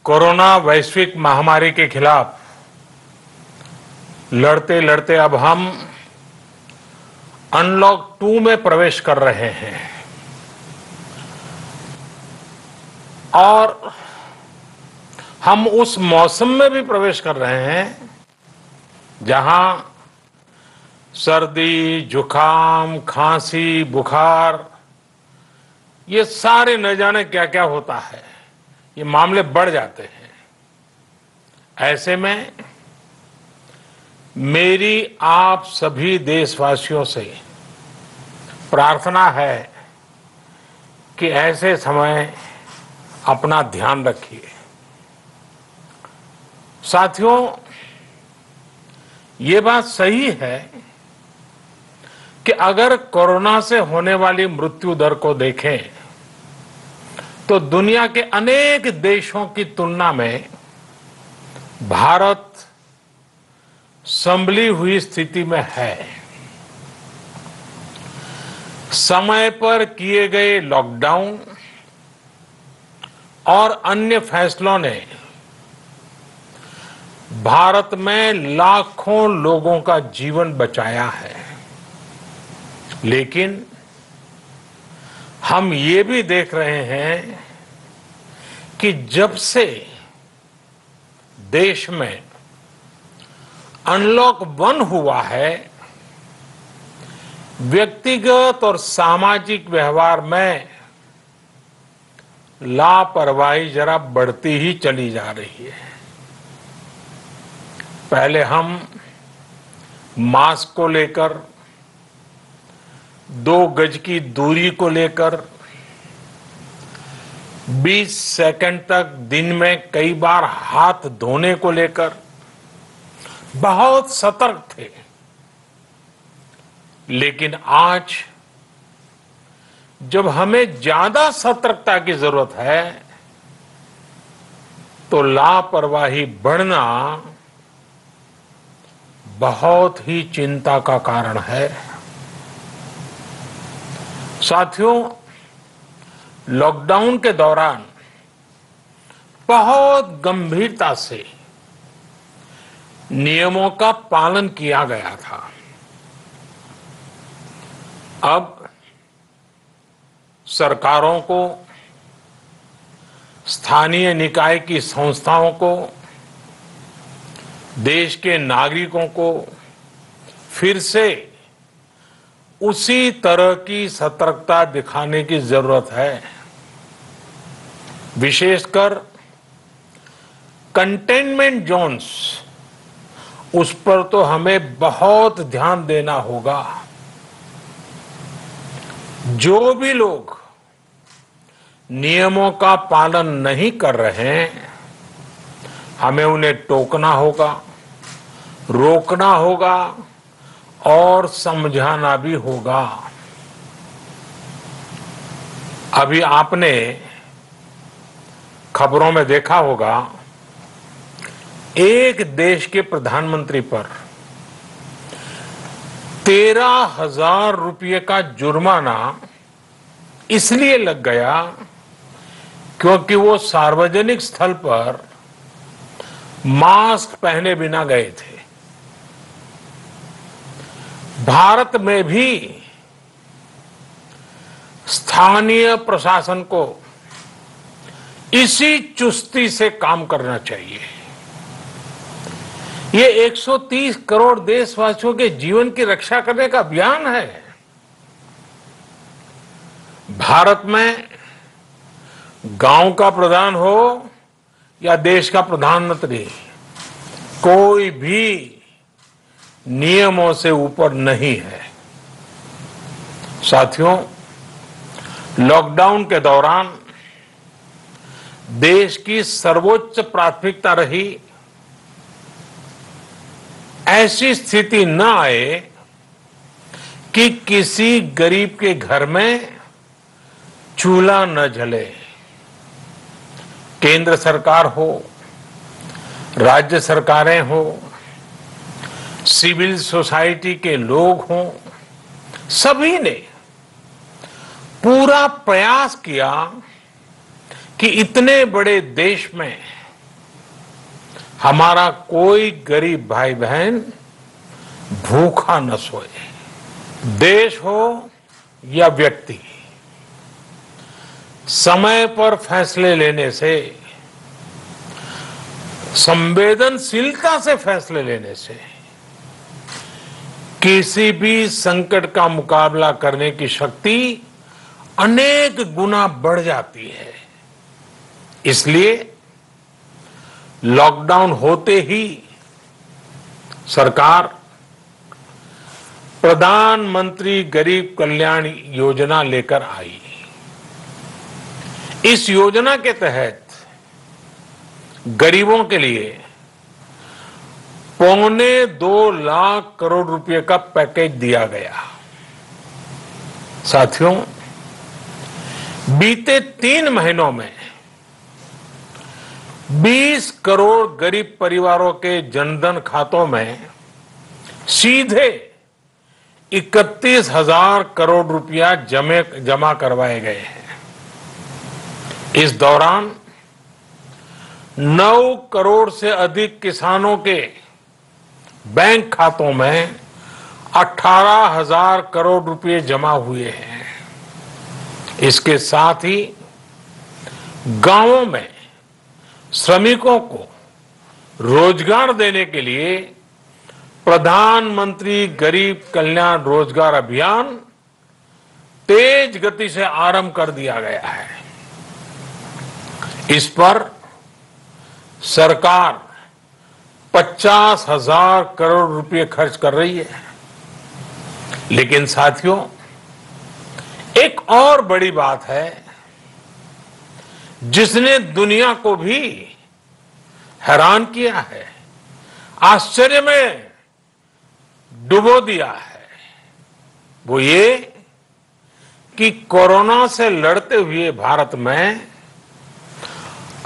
Corona वैश्विक महामारी के खिलाफ लड़ते लड़ते अब हम अनलॉक 2 में प्रवेश कर रहे हैं और हम उस मौसम में भी प्रवेश कर रहे हैं जहां सर्दी, जुकाम, खांसी, बुखार ये सारे न जाने क्या क्या होता है, ये मामले बढ़ जाते हैं। ऐसे में मेरी आप सभी देशवासियों से प्रार्थना है कि ऐसे समय अपना ध्यान रखिए। साथियों, ये बात सही है कि अगर कोरोना से होने वाली मृत्यु दर को देखें तो दुनिया के अनेक देशों की तुलना में भारत संभली हुई स्थिति में है। समय पर किए गए लॉकडाउन और अन्य फैसलों ने भारत में लाखों लोगों का जीवन बचाया है, लेकिन हम ये भी देख रहे हैं कि जब से देश में अनलॉक 1 हुआ है, व्यक्तिगत और सामाजिक व्यवहार में लापरवाही जरा बढ़ती ही चली जा रही है। पहले हम मास्क को लेकर, 2 गज की दूरी को लेकर 20 सेकंड तक दिन में कई बार हाथ धोने को लेकर बहुत सतर्क थे, लेकिन आज जब हमें ज्यादा सतर्कता की जरूरत है तो लापरवाही बढ़ना बहुत ही चिंता का कारण है। साथियों, लॉकडाउन के दौरान बहुत गंभीरता से नियमों का पालन किया गया था। अब सरकारों को, स्थानीय निकाय की संस्थाओं को, देश के नागरिकों को फिर से उसी तरह की सतर्कता दिखाने की जरूरत है। विशेषकर कंटेनमेंट जोन्स, उस पर तो हमें बहुत ध्यान देना होगा। जो भी लोग नियमों का पालन नहीं कर रहे हैं, हमें उन्हें टोकना होगा, रोकना होगा और समझाना भी होगा। अभी आपने खबरों में देखा होगा, एक देश के प्रधानमंत्री पर 13,000 रुपये का जुर्माना इसलिए लग गया क्योंकि वो सार्वजनिक स्थल पर मास्क पहने बिना गए थे। भारत में भी स्थानीय प्रशासन को इसी चुस्ती से काम करना चाहिए। ये 130 करोड़ देशवासियों के जीवन की रक्षा करने का अभियान है। भारत में गांव का प्रधान हो या देश का प्रधानमंत्री, कोई भी नियमों से ऊपर नहीं है। साथियों, लॉकडाउन के दौरान देश की सर्वोच्च प्राथमिकता रही ऐसी स्थिति न आए कि किसी गरीब के घर में चूल्हा न जले। केंद्र सरकार हो, राज्य सरकारें हो, सिविल सोसाइटी के लोग हों, सभी ने पूरा प्रयास किया कि इतने बड़े देश में हमारा कोई गरीब भाई बहन भूखा न सोए। देश हो या व्यक्ति, समय पर फैसले लेने से, संवेदनशीलता से फैसले लेने से किसी भी संकट का मुकाबला करने की शक्ति अनेक गुना बढ़ जाती है। इसलिए लॉकडाउन होते ही सरकार प्रधानमंत्री गरीब कल्याण योजना लेकर आई। इस योजना के तहत गरीबों के लिए 2.25 लाख करोड़ रुपए का पैकेज दिया गया। साथियों, बीते 3 महीनों में 20 करोड़ गरीब परिवारों के जनधन खातों में सीधे 31,000 करोड़ रुपया जमा करवाए गए हैं। इस दौरान 9 करोड़ से अधिक किसानों के बैंक खातों में 18,000 करोड़ रुपए जमा हुए हैं। इसके साथ ही गांवों में श्रमिकों को रोजगार देने के लिए प्रधानमंत्री गरीब कल्याण रोजगार अभियान तेज गति से आरंभ कर दिया गया है। इस पर सरकार 50,000 करोड़ रुपए खर्च कर रही है। लेकिन साथियों, एक और बड़ी बात है जिसने दुनिया को भी हैरान किया है, आश्चर्य में डुबो दिया है। वो ये कि कोरोना से लड़ते हुए भारत में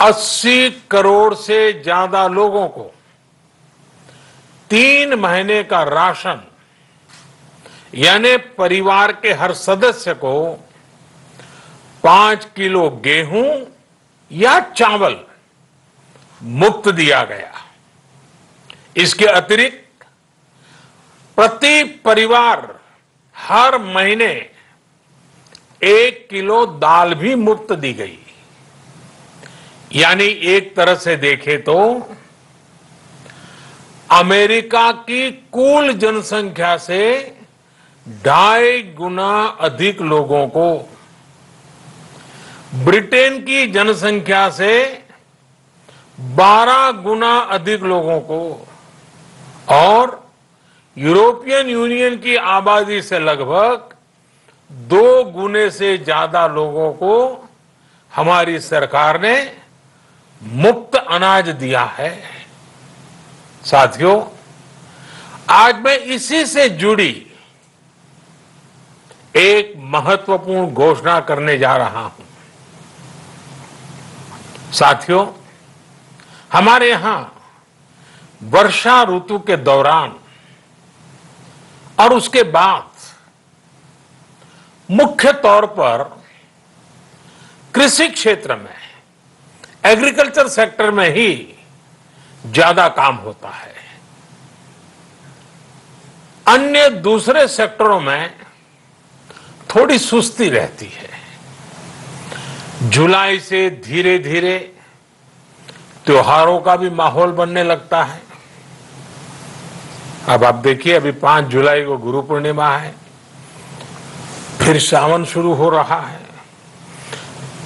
80 करोड़ से ज्यादा लोगों को 3 महीने का राशन, यानी परिवार के हर सदस्य को 5 किलो गेहूं या चावल मुफ्त दिया गया। इसके अतिरिक्त प्रति परिवार हर महीने 1 किलो दाल भी मुफ्त दी गई। यानी एक तरह से देखें तो अमेरिका की कुल जनसंख्या से 2.5 गुना अधिक लोगों को, ब्रिटेन की जनसंख्या से 12 गुना अधिक लोगों को और यूरोपियन यूनियन की आबादी से लगभग 2 गुने से ज्यादा लोगों को हमारी सरकार ने मुफ्त अनाज दिया है। साथियों, आज मैं इसी से जुड़ी एक महत्वपूर्ण घोषणा करने जा रहा हूं। साथियों, हमारे यहां वर्षा ऋतु के दौरान और उसके बाद मुख्य तौर पर कृषि क्षेत्र में, एग्रीकल्चर सेक्टर में ही ज्यादा काम होता है। अन्य दूसरे सेक्टरों में थोड़ी सुस्ती रहती है। जुलाई से धीरे धीरे त्योहारों का भी माहौल बनने लगता है। अब आप देखिए, अभी 5 जुलाई को गुरु पूर्णिमा है, फिर सावन शुरू हो रहा है,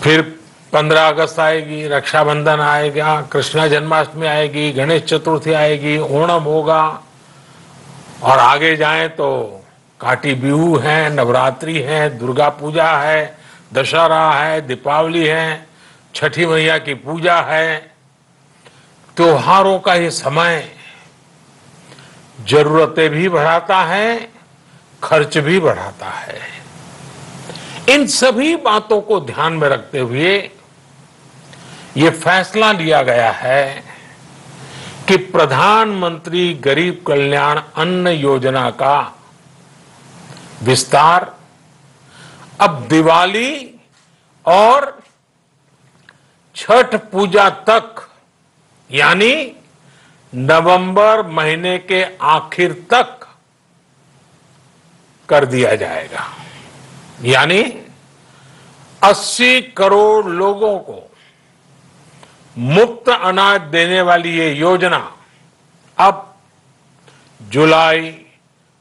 फिर 15 अगस्त आएगी, रक्षाबंधन आएगा, कृष्णा जन्माष्टमी आएगी, गणेश चतुर्थी आएगी, ओणम होगा और आगे जाएं तो काटी बिहू है, नवरात्रि है, दुर्गा पूजा है, दशहरा है, दीपावली है, छठी मैया की पूजा है। त्योहारों का ये समय जरूरतें भी बढ़ाता है, खर्च भी बढ़ाता है। इन सभी बातों को ध्यान में रखते हुए ये फैसला लिया गया है कि प्रधानमंत्री गरीब कल्याण अन्न योजना का विस्तार अब दिवाली और छठ पूजा तक, यानी नवंबर महीने के आखिर तक कर दिया जाएगा। यानी 80 करोड़ लोगों को मुफ्त अनाज देने वाली ये योजना अब जुलाई,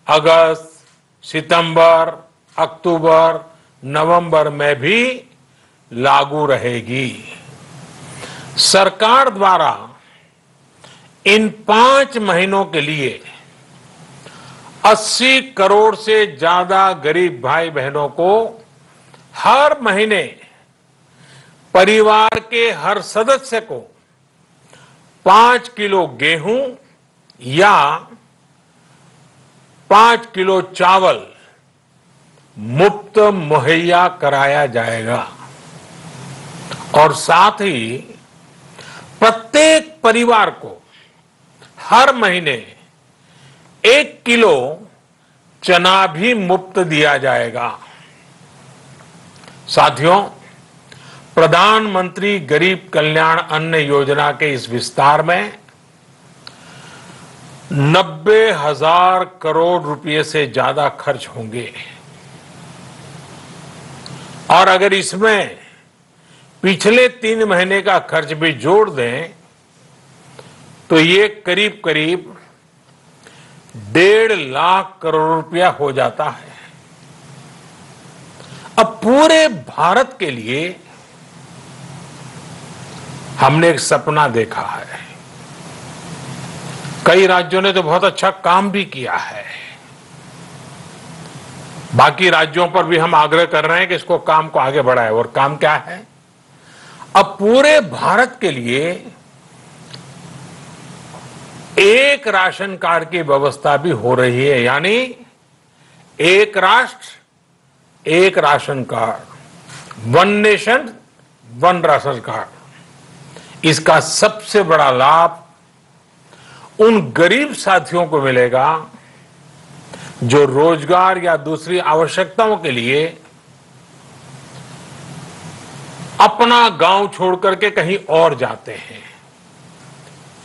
अगस्त, सितंबर, अक्टूबर, नवंबर में भी लागू रहेगी। सरकार द्वारा इन 5 महीनों के लिए 80 करोड़ से ज्यादा गरीब भाई बहनों को हर महीने परिवार के हर सदस्य को 5 किलो गेहूं या 5 किलो चावल मुफ्त मुहैया कराया जाएगा और साथ ही प्रत्येक परिवार को हर महीने 1 किलो चना भी मुफ्त दिया जाएगा। साथियों, प्रधानमंत्री गरीब कल्याण अन्न योजना के इस विस्तार में 90,000 करोड़ रुपए से ज्यादा खर्च होंगे और अगर इसमें पिछले 3 महीने का खर्च भी जोड़ दें तो ये करीब करीब 1.5 लाख करोड़ रुपया हो जाता है। अब पूरे भारत के लिए हमने एक सपना देखा है। कई राज्यों ने तो बहुत अच्छा काम भी किया है। बाकी राज्यों पर भी हम आग्रह कर रहे हैं कि इसको काम को आगे बढ़ाएं। और काम क्या है? अब पूरे भारत के लिए एक राशन कार्ड की व्यवस्था भी हो रही है, यानी एक राष्ट्र एक ration card, 1 nation 1 ration card. इसका सबसे बड़ा लाभ उन गरीब साथियों को मिलेगा जो रोजगार या दूसरी आवश्यकताओं के लिए अपना गांव छोड़ करके कहीं और जाते हैं,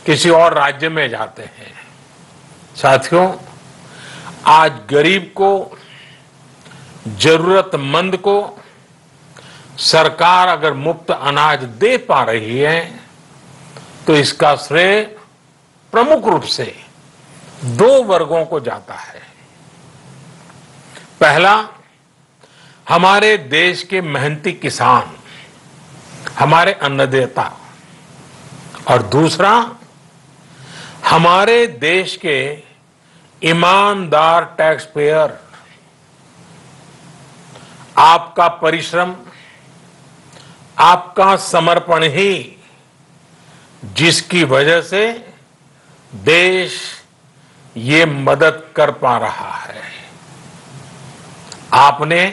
किसी और राज्य में जाते हैं। साथियों, आज गरीब को, जरूरतमंद को सरकार अगर मुफ्त अनाज दे पा रही है तो इसका श्रेय प्रमुख रूप से 2 वर्गों को जाता है। पहला, हमारे देश के मेहनती किसान, हमारे अन्नदाता, और दूसरा हमारे देश के ईमानदार टैक्स पेयर। आपका परिश्रम, आपका समर्पण ही जिसकी वजह से देश ये मदद कर पा रहा है। आपने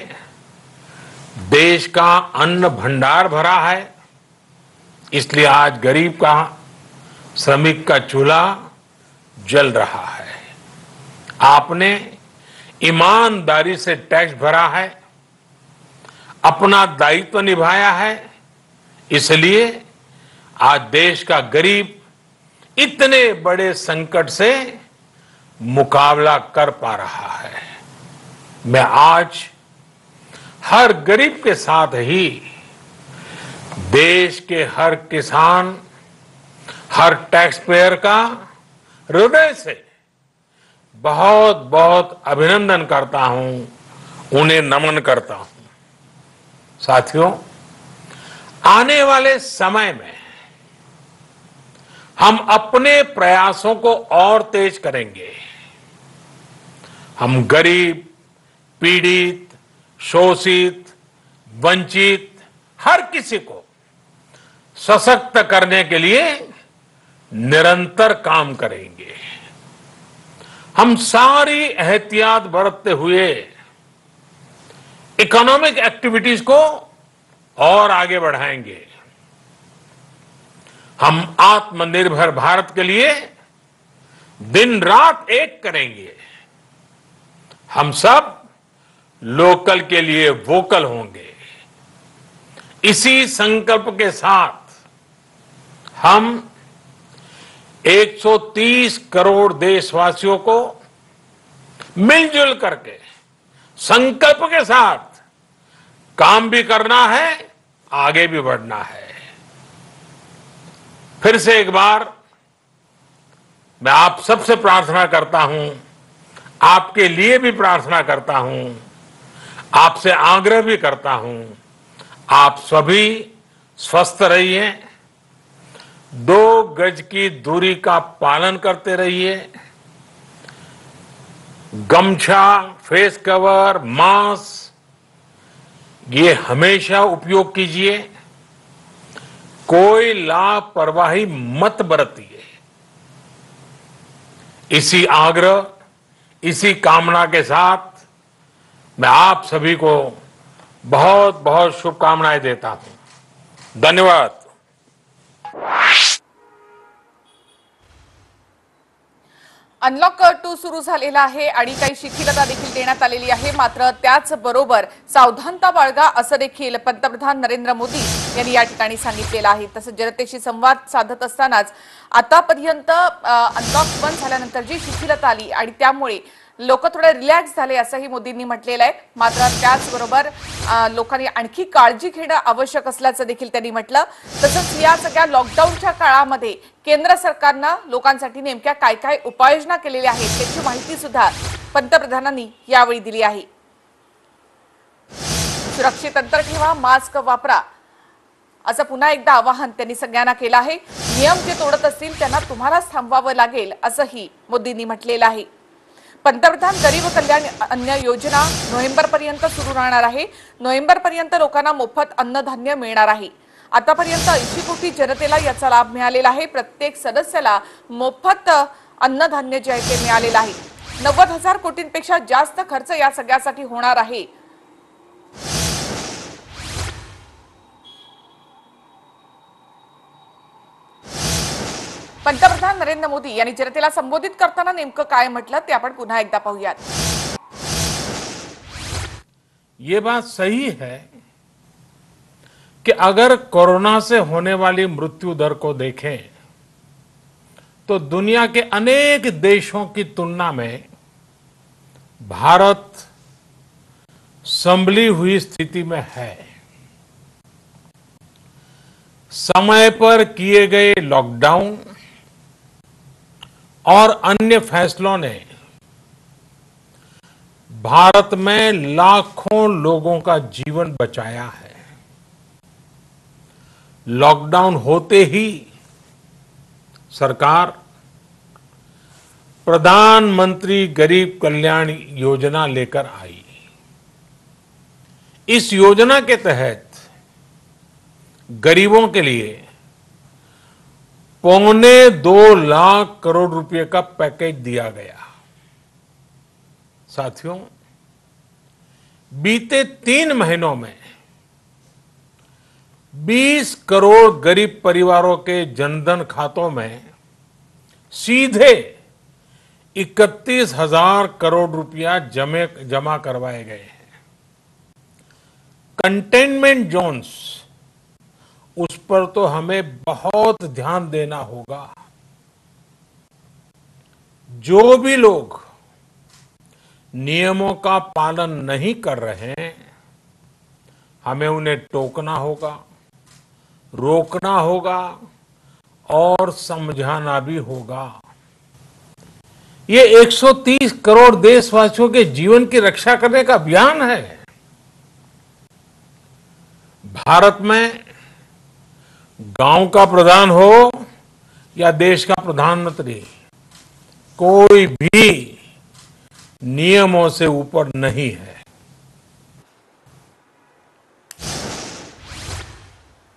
देश का अन्न भंडार भरा है, इसलिए आज गरीब का, श्रमिक का चूल्हा जल रहा है। आपने ईमानदारी से टैक्स भरा है, अपना दायित्व निभाया है, इसलिए आज देश का गरीब इतने बड़े संकट से मुकाबला कर पा रहा है। मैं आज हर गरीब के साथ ही देश के हर किसान, हर टैक्स पेयर का हृदय से बहुत बहुत अभिनंदन करता हूं, उन्हें नमन करता हूं। साथियों, आने वाले समय में हम अपने प्रयासों को और तेज करेंगे। हम गरीब, पीड़ित, शोषित, वंचित हर किसी को सशक्त करने के लिए निरंतर काम करेंगे। हम सारी एहतियात बरतते हुए इकोनॉमिक एक्टिविटीज को और आगे बढ़ाएंगे। हम आत्मनिर्भर भारत के लिए दिन रात एक करेंगे। हम सब लोकल के लिए वोकल होंगे। इसी संकल्प के साथ हम 130 करोड़ देशवासियों को मिलजुल करके संकल्प के साथ काम भी करना है, आगे भी बढ़ना है। फिर से एक बार मैं आप सबसे प्रार्थना करता हूं, आपके लिए भी प्रार्थना करता हूं, आपसे आग्रह भी करता हूं, आप सभी स्वस्थ रहिए, 2 गज की दूरी का पालन करते रहिए, गमछा, फेस कवर, मास्क ये हमेशा उपयोग कीजिए, कोई लापरवाही मत बरतिए। इसी आग्रह, इसी कामना के साथ मैं आप सभी को बहुत बहुत शुभकामनाएं देता हूं। धन्यवाद। अनलॉक 2 सुरू झालेला आहे आणि काही शिथिलता देखील देण्यात आलेली आहे। मात्र त्याचबरोबर सावधानता बाळगा असं देखील पंतप्रधान नरेंद्र मोदी यांनी या ठिकाणी सांगितलेलं आहे। तसंच जनतेशी संवाद साधत असतानाच आतापर्यंत अनलॉक 1 झाल्यानंतर जी शिथिलता आली आणि त्यामुळे लोक थोडे रिलॅक्स झाले असंही मोदींनी म्हटलेलं आहे। मात्र त्याचबरोबर लोकांनी आणखी काळजी घेणं आवश्यक असल्याचं देखील त्यांनी म्हटलं। तसंच या सगळ्या लॉकडाऊनच्या काळामध्ये केंद्र सरकारनं लोकांसाठी नेमक्या काय काय उपाययोजना केलेल्या आहेत त्याची माहिती सुद्धा पंतप्रधानांनी यावेळी दिली आहे। सुरक्षित अंतर ठेवा, मास्क वापरा असं पुन्हा एकदा आवाहन त्यांनी सगळ्यांना केलं आहे। नियम जे तोडत असतील त्यांना तुम्हालाच थांबवावं लागेल असंही मोदींनी म्हटलेलं आहे। पंतप्रधान गरीब कल्याण अन्न योजना नोव्हेंबरपर्यंत सुरू राहणार आहे। नोव्हेंबरपर्यंत लोकांना मोफत अन्नधान्य मिळणार आहे। आतापर्यंत 80 कोटी जनतेला याचा लाभ मिळालेला आहे। प्रत्येक सदस्याला मोफत अन्नधान्य जे आहे ते मिळालेलं आहे। 90,000 कोटींपेक्षा जास्त खर्च या सगळ्यासाठी होणार आहे। पंतप्रधान नरेंद्र मोदी यांनी जनतेला संबोधित करताना नेमकं काय म्हटलं ते आपण पुन्हा एकदा पाहूयात। ये बात सही है कि अगर कोरोना से होने वाली मृत्यु दर को देखें तो दुनिया के अनेक देशों की तुलना में भारत संभली हुई स्थिति में है। समय पर किए गए लॉकडाउन और अन्य फैसलों ने भारत में लाखों लोगों का जीवन बचाया है। लॉकडाउन होते ही सरकार प्रधानमंत्री गरीब कल्याण योजना लेकर आई। इस योजना के तहत गरीबों के लिए 2.25 लाख करोड़ रुपए का पैकेज दिया गया। साथियों, बीते 3 महीनों में 20 करोड़ गरीब परिवारों के जनधन खातों में सीधे 31,000 करोड़ रुपया जमा करवाए गए हैं। कंटेनमेंट जोन्स, उस पर तो हमें बहुत ध्यान देना होगा। जो भी लोग नियमों का पालन नहीं कर रहे हैं, हमें उन्हें टोकना होगा, रोकना होगा और समझाना भी होगा। ये 130 करोड़ देशवासियों के जीवन की रक्षा करने का अभियान है। भारत में गांव का प्रधान हो या देश का प्रधानमंत्री, कोई भी नियमों से ऊपर नहीं है।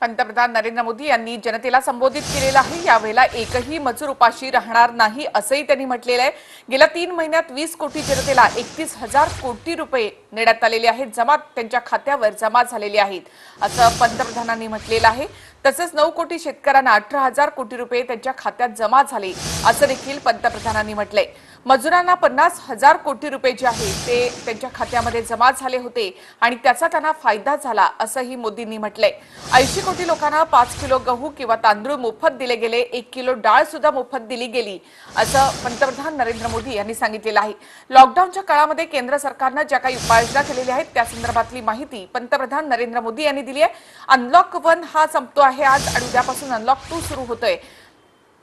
पंतप्रधान नरेंद्र मोदी यांनी जनतेला संबोधित केलेलं आहे। यावेळेला एकही मजूर उपाशी राहणार नाही असंही त्यांनी म्हटलेलं आहे। गेल्या 3 महिन्यात 20 कोटी जनतेला 31,000 कोटी रुपये देण्यात आलेले आहेत, जमा त्यांच्या खात्यावर जमा झालेले आहेत असं पंतप्रधानांनी म्हटलेलं आहे। तसंच 9 कोटी शेतकऱ्यांना 18,000 कोटी रुपये त्यांच्या खात्यात जमा झाले असं देखील पंतप्रधानांनी म्हटलंय। मजुरांना 50,000 कोटी रुपये जे आहे ते त्यांच्या खात्यामध्ये जमा झाले होते आणि त्याचा त्यांना फायदा झाला असंही मोदींनी म्हटलंय। 80 कोटी लोकांना 5 किलो गहू किंवा तांदूळ मोफत दिले गेले, 1 किलो डाळ सुद्धा मोफत दिली गेली असं पंतप्रधान नरेंद्र मोदी यांनी सांगितलेलं आहे। लॉकडाऊनच्या काळामध्ये केंद्र सरकारनं ज्या काही उपाययोजना केलेल्या आहेत त्या संदर्भातली माहिती पंतप्रधान नरेंद्र मोदी यांनी दिली आहे। अनलॉक 1 हा संपतो आहे आज आणि उद्यापासून अनलॉक 2 सुरू होतोय।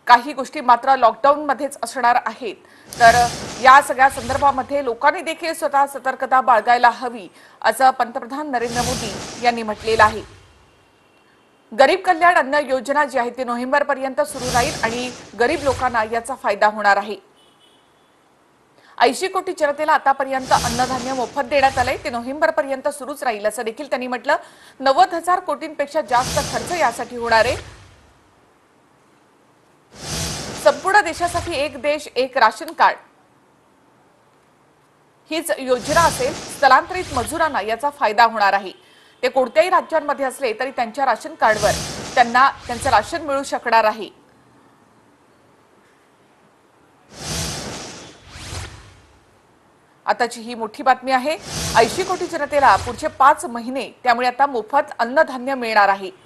काही गोष्टी मात्र लॉकडाऊन मध्येच असणार आहेत, तर या सगळ्या संदर्भामध्ये लोकांनी देखील स्वतः सतर्कता बाळगायला हवी असं पंतप्रधान नरेंद्र मोदी यांनी म्हटलेलं आहे। गरीब कल्याण अन्न योजना जी आहे ती नोव्हेंबर पर्यंत सुरू राहील आणि गरीब लोकांना याचा फायदा होणार आहे। 80 कोटी जनतेला आतापर्यंत अन्नधान्य मोफत देण्यात आलंय, ते नोव्हेंबर पर्यंत सुरूच राहील असं देखील त्यांनी म्हटलं। 90,000 कोटींपेक्षा जास्त खर्च यासाठी होणार आहे। संपूर्ण देशासाठी एक देश एक राशन कार्ड हीच योजना असेल। स्थलांतरित मजुरांना याचा फायदा होणार आहे। ते कोणत्याही राज्यांमध्ये असले तरी त्यांच्या राशन कार्डवर त्यांना त्यांचं राशन मिळू शकणार आहे। आताची ही मोठी बातमी आहे। 80 कोटी जनतेला पुढचे 5 महिने त्यामुळे आता मोफत अन्नधान्य मिळणार आहे।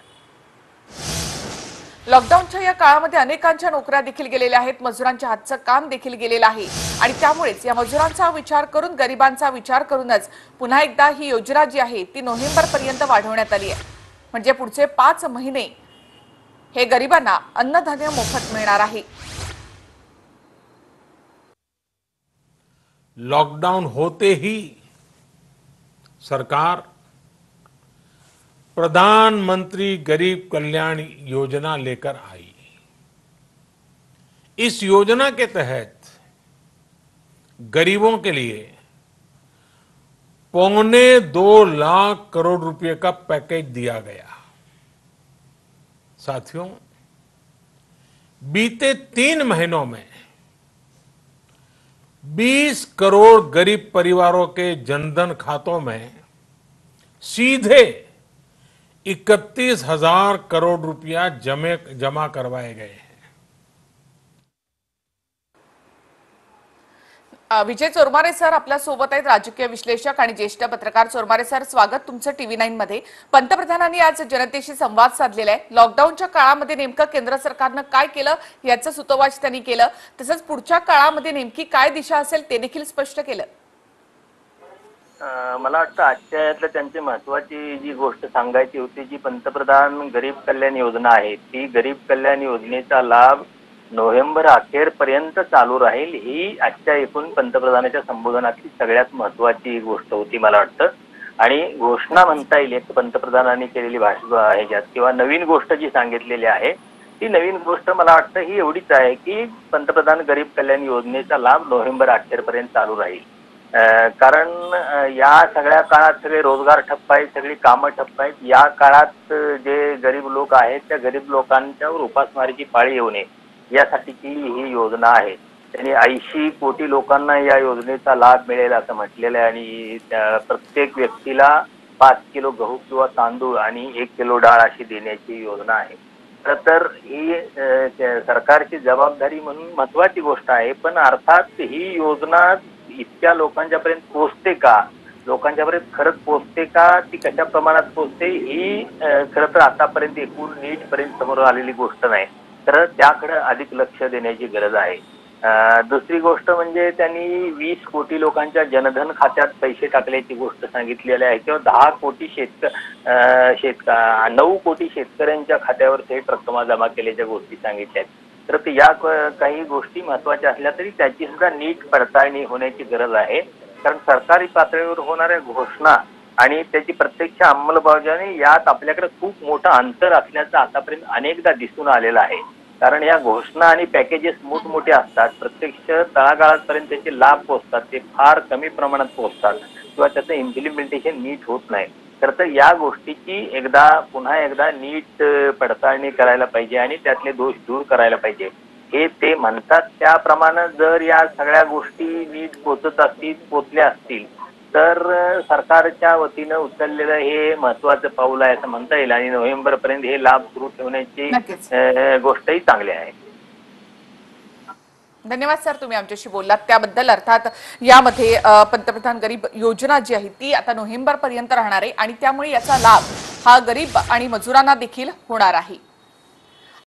लॉकडाऊनच्या या काळामध्ये अनेकांच्या नोकऱ्या देखील गेलेल्या आहेत, मजुरांच्या हातचं काम देखील गेलेलं आहे आणि त्यामुळेच या मजुरांचा विचार करून, गरिबांचा विचार करूनच पुन्हा एकदा ही योजना जी आहे ती नोव्हेंबर पर्यंत वाढवण्यात आली आहे। म्हणजे पुढचे 5 महिने हे गरिबांना अन्नधान्य मोफत मिळणार आहे। लॉकडाउन होते ही सरकार प्रधानमंत्री गरीब कल्याण योजना लेकर आई। इस योजना के तहत गरीबों के लिए 2.25 लाख करोड़ रुपए का पैकेज दिया गया। साथियों, बीते 3 महीनों में 20 करोड़ गरीब परिवारों के जनधन खातों में सीधे 31,000 करोड़ रुपया जमा करवाए गए हैं। विजय चोरमारे सर आपल्या सोबत आहेत, राजकीय विश्लेषक आणि ज्येष्ठ पत्रकार। चोरमारे सर, स्वागत तुमचं TV9 मध्ये। पंतप्रधानांनी आज जनतेशी संवाद साधलेला आहे। लॉकडाऊनच्या काळामध्ये नेमकं केंद्र सरकारनं काय केलं याचं सूतोवाच त्यांनी केलं, तसंच पुढच्या काळामध्ये नेमकी काय दिशा असेल ते देखील स्पष्ट केलं। मला वाटतं आजच्या यातलं त्यांची महत्त्वाची जी गोष्ट सांगायची होती, जी पंतप्रधान गरीब कल्याण योजना आहे, ती गरीब कल्याण योजनेचा लाभ नोव्हेंबर अखेरपर्यंत चालू राहील, ही आजच्या एकूण पंतप्रधानाच्या संबोधनातली सगळ्यात महत्त्वाची गोष्ट होती मला वाटतं। आणि घोषणा म्हणता येईल एक पंतप्रधानांनी केलेली भाषण ह्याच्यात, किंवा नवीन गोष्ट जी सांगितलेली आहे ती नवीन गोष्ट मला वाटतं ही एवढीच आहे की पंतप्रधान गरीब कल्याण योजनेचा लाभ नोव्हेंबर अखेरपर्यंत चालू राहील। कारण या सगळ्या काळात सगळे रोजगार ठप्प आहेत, सगळी कामं ठप्प आहेत। या काळात जे गरीब लोक आहेत त्या गरीब लोकांच्यावर उपासमारीची पाळी येऊ नये यासाठीची ही योजना आहे। त्यांनी 80 कोटी लोकांना या योजनेचा लाभ मिळेल असं म्हटलेलं आहे आणि प्रत्येक व्यक्तीला 5 किलो गहू किंवा तांदूळ आणि 1 किलो डाळ अशी देण्याची योजना आहे। तर ही सरकारची जबाबदारी म्हणून महत्त्वाची गोष्ट आहे, पण अर्थात ही योजना इतक्या लोकांच्यापर्यंत पोहोचते का, लोकांच्यापर्यंत खरंच पोहोचते का, ती कशा प्रमाणात पोहोचते ही खरं तर आतापर्यंत एकूण नीटपर्यंत समोर आलेली गोष्ट नाही, तर त्याकडे अधिक लक्ष देण्याची गरज आहे। दुसरी गोष्ट म्हणजे त्यांनी 20 कोटी लोकांच्या जनधन खात्यात पैसे टाकल्याची गोष्ट सांगितलेली आहे, किंवा 10 कोटी 9 कोटी शेतकऱ्यांच्या खात्यावर थेट रक्कम जमा केल्याच्या गोष्टी सांगितल्या आहेत। तर या काही गोष्टी महत्त्वाच्या असल्या तरी त्याची सुद्धा नीट पडताळणी होण्याची गरज आहे, कारण सरकारी पातळीवर होणाऱ्या घोषणा आणि त्याची प्रत्यक्ष अंमलबजावणी यात आपल्याकडे खूप मोठं अंतर असल्याचं आतापर्यंत अनेकदा दिसून आलेलं आहे। कारण या घोषणा आणि पॅकेजेस मोठमोठे असतात, प्रत्यक्ष तळागाळापर्यंत त्याचे लाभ पोहोचतात ते फार कमी प्रमाणात पोहोचतात किंवा त्याचं इम्प्लिमेंटेशन नीट होत नाही। तर या गोष्टीची पुन्हा एकदा नीट पडताळणी करायला पाहिजे आणि त्यातले दोष दूर करायला पाहिजे। हे ते म्हणतात त्याप्रमाणे जर या सगळ्या गोष्टी नीट पोचल्या असतील तर सरकारच्या वतीनं उचललेलं हे महत्त्वाचं पाऊल आहे असं म्हणता येईल आणि नोव्हेंबर पर्यंत हे लाभ सुरू ठेवण्याची गोष्टही चांगली आहे। धन्यवाद सर, तुम्ही आमच्याशी बोललात त्याबद्दल. अर्थात यामध्ये पंतप्रधान गरीब योजना जी आहे ती आता नोव्हेंबर पर्यंत राहणार आहे आणि त्यामुळे याचा लाभ हा गरीब आणि मजुरांना देखील होणार आहे.